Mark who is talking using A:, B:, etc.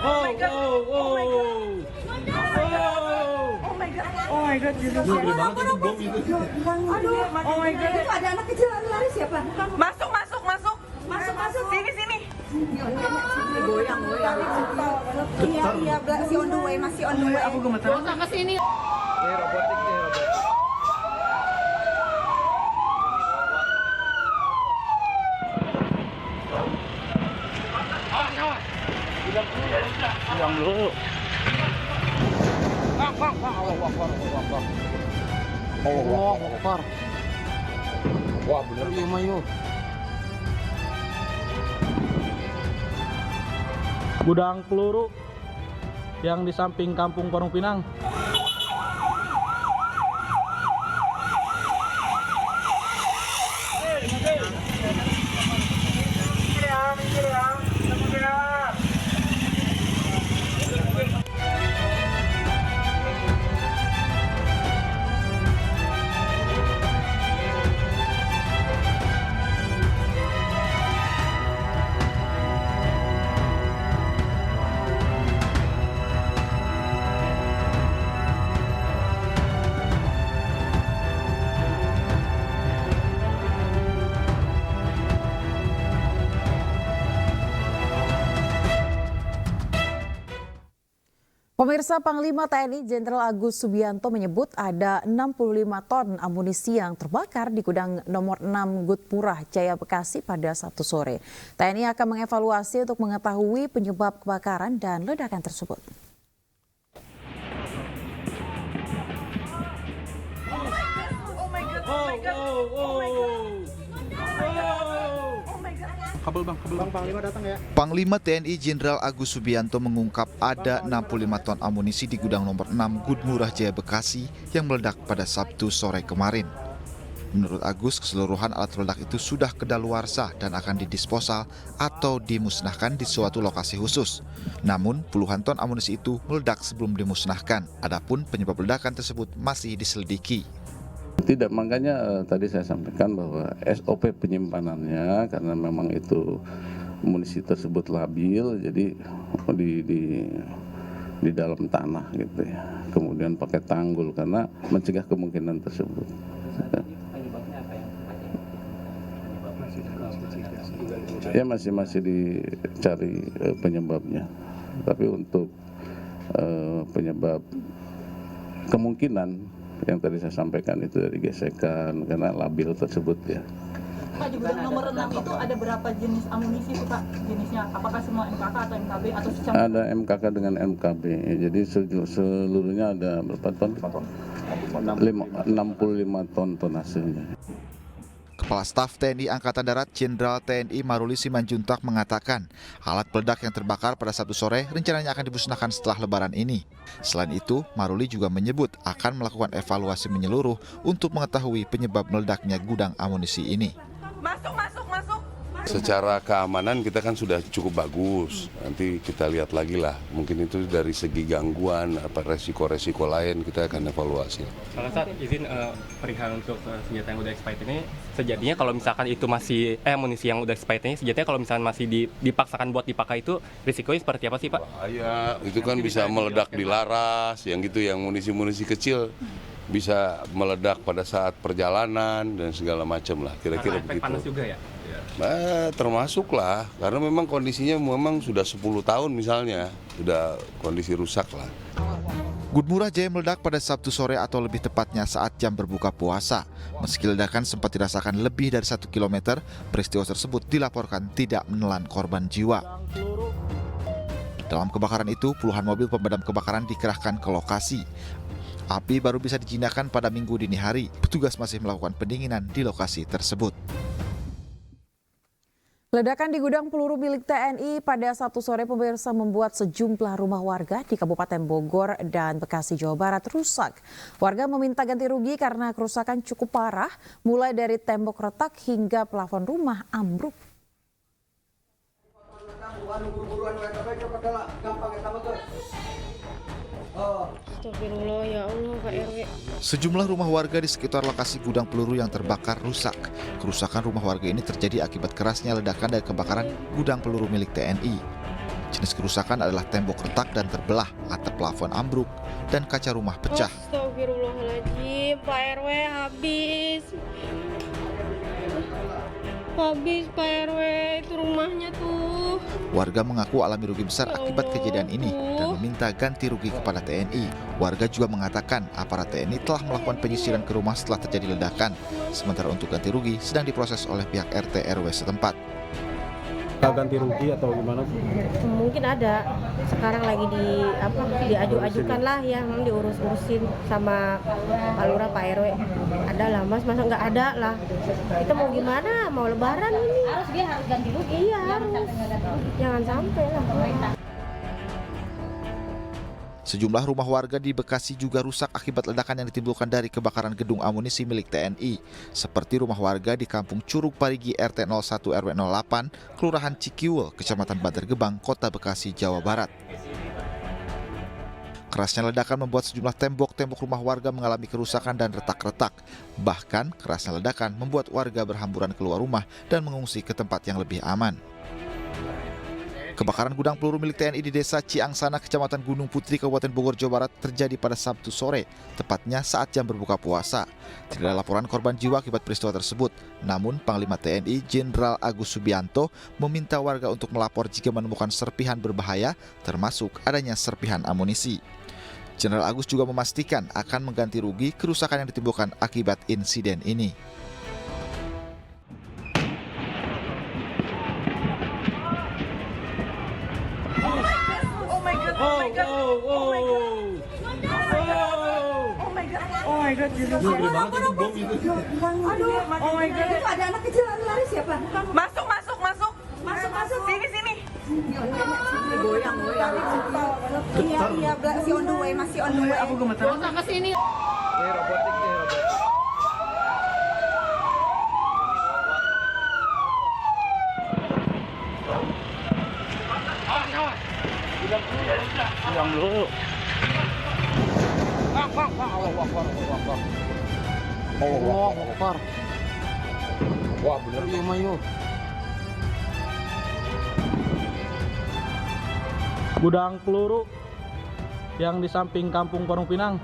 A: Oh my god. Oh my god. Oh my god. Oh my god. Oh my god.
B: Itu ada anak kecil lari siapa?
A: Masuk. Sini.
B: Goyang. Iya, masih on the way.
A: Aku gemetar.
C: Usah ke sini.
D: Ini robotik nih, robot.
A: Pulang dulu.
D: Allah Akbar. Wah, bener iya mah yuk.
E: Gudang peluru yang di samping kampung Parung Pinang.
F: Pemirsa, Panglima TNI Jenderal Agus Subianto menyebut ada 65 ton amunisi yang terbakar di gudang nomor 6 Gudmurah, Jaya Bekasi pada Sabtu sore. TNI akan mengevaluasi untuk mengetahui penyebab kebakaran dan ledakan tersebut.
G: Panglima TNI Jenderal Agus Subianto mengungkap ada 65 ton amunisi di gudang nomor 6 Gudmurah, Jaya Bekasi yang meledak pada Sabtu sore kemarin. Menurut Agus, keseluruhan alat peledak itu sudah kedaluarsa dan akan didisposal atau dimusnahkan di suatu lokasi khusus. Namun, puluhan ton amunisi itu meledak sebelum dimusnahkan. Adapun penyebab ledakan tersebut masih diselidiki.
H: Tidak, makanya tadi saya sampaikan bahwa SOP penyimpanannya karena memang itu amunisi tersebut labil, jadi di dalam tanah gitu ya. Kemudian pakai tanggul karena mencegah kemungkinan tersebut. Ya masih dicari penyebabnya. Tapi untuk penyebab kemungkinan yang tadi saya sampaikan itu dari gesekan karena labil tersebut ya.
C: Pak, di gudang nomor 6 itu ada berapa jenis amunisi itu Pak? Jenisnya apakah semua MKK atau MKB atau secara?
H: Ada MKK dengan MKB. Jadi seluruhnya ada berapa ton? 65 ton hasilnya.
G: Kepala Staf TNI Angkatan Darat Jenderal TNI Maruli Simanjuntak mengatakan alat peledak yang terbakar pada Sabtu sore rencananya akan dimusnahkan setelah Lebaran ini. Selain itu, Maruli juga menyebut akan melakukan evaluasi menyeluruh untuk mengetahui penyebab meledaknya gudang amunisi ini.
A: Masuk.
I: Secara keamanan kita kan sudah cukup bagus. Nanti kita lihat lagi lah. Mungkin itu dari segi gangguan, apa resiko-resiko lain kita akan evaluasi.
J: Kalau saat izin perihal untuk senjata yang udah expired ini, sejatinya kalau misalkan itu masih amunisi yang udah expired ini, sejatinya kalau misalkan masih dipaksakan buat dipakai itu risikonya seperti apa sih Pak?
I: Bahaya, itu kan bisa meledak di laras, yang gitu, yang munisi-munisi kecil bisa meledak pada saat perjalanan dan segala macam lah. Kira-kira begitu.
J: Efek panas juga ya?
I: Termasuk lah, karena memang kondisinya memang sudah 10 tahun misalnya, sudah kondisi rusak lah.
G: Gudmurah Jaya meledak pada Sabtu sore atau lebih tepatnya saat jam berbuka puasa. Meski ledakan sempat dirasakan lebih dari 1 km, peristiwa tersebut dilaporkan tidak menelan korban jiwa. Dalam kebakaran itu, puluhan mobil pemadam kebakaran dikerahkan ke lokasi. Api baru bisa dijinakan pada Minggu dini hari. Petugas masih melakukan pendinginan di lokasi tersebut.
F: Ledakan di gudang peluru milik TNI pada Sabtu sore pemirsa membuat sejumlah rumah warga di Kabupaten Bogor dan Bekasi, Jawa Barat rusak. Warga meminta ganti rugi karena kerusakan cukup parah, mulai dari tembok retak hingga plafon rumah ambruk.
C: Astagfirullah, ya Allah Pak RW.
G: Sejumlah rumah warga di sekitar lokasi gudang peluru yang terbakar rusak. Kerusakan rumah warga ini terjadi akibat kerasnya ledakan dari kebakaran gudang peluru milik TNI. Jenis kerusakan adalah tembok retak dan terbelah, atap plafon ambruk, dan kaca rumah pecah.
K: Astagfirullahaladzim, Pak RW habis. Habis Pak RW, itu rumahnya tuh.
G: Warga mengaku alami rugi besar akibat kejadian ini dan meminta ganti rugi kepada TNI. Warga juga mengatakan aparat TNI telah melakukan penyisiran ke rumah setelah terjadi ledakan. Sementara untuk ganti rugi sedang diproses oleh pihak RT RW setempat.
E: Ganti rugi atau gimana?
K: Mungkin ada. Sekarang lagi diaju-ajukan lah ya, memang diurus-urusin sama Pak Lurah, Pak RW. Ada lah Mas, masa nggak ada lah. Kita mau gimana? Mau lebaran ini. Dia harus ganti rugi. Iya harus. Jangan sampai lah.
G: Sejumlah rumah warga di Bekasi juga rusak akibat ledakan yang ditimbulkan dari kebakaran gedung amunisi milik TNI. Seperti rumah warga di Kampung Curug Parigi RT 01 RW 08, Kelurahan Cikiwul, Kecamatan Bantar Gebang, Kota Bekasi, Jawa Barat. Kerasnya ledakan membuat sejumlah tembok-tembok rumah warga mengalami kerusakan dan retak-retak. Bahkan kerasnya ledakan membuat warga berhamburan keluar rumah dan mengungsi ke tempat yang lebih aman. Kebakaran gudang peluru milik TNI di Desa Ciangsana, Kecamatan Gunung Putri, Kabupaten Bogor, Jawa Barat terjadi pada Sabtu sore, tepatnya saat jam berbuka puasa. Tidak ada laporan korban jiwa akibat peristiwa tersebut. Namun, Panglima TNI Jenderal Agus Subianto meminta warga untuk melapor jika menemukan serpihan berbahaya, termasuk adanya serpihan amunisi. Jenderal Agus juga memastikan akan mengganti rugi kerusakan yang ditimbulkan akibat insiden ini.
A: Oh my god, Jesus.
B: Aduh, oh my god, itu ada anak kecil lari siapa?
A: Masuk. Sini.
B: Goyang. Iya, si on the way, masih on the way.
A: Aku gemetar.
K: Ke sini.
E: Yang dulu. Allah Akbar.
D: Wah bener.
E: Iya mayo. Gudang peluru yang di samping Kampung Parung Pinang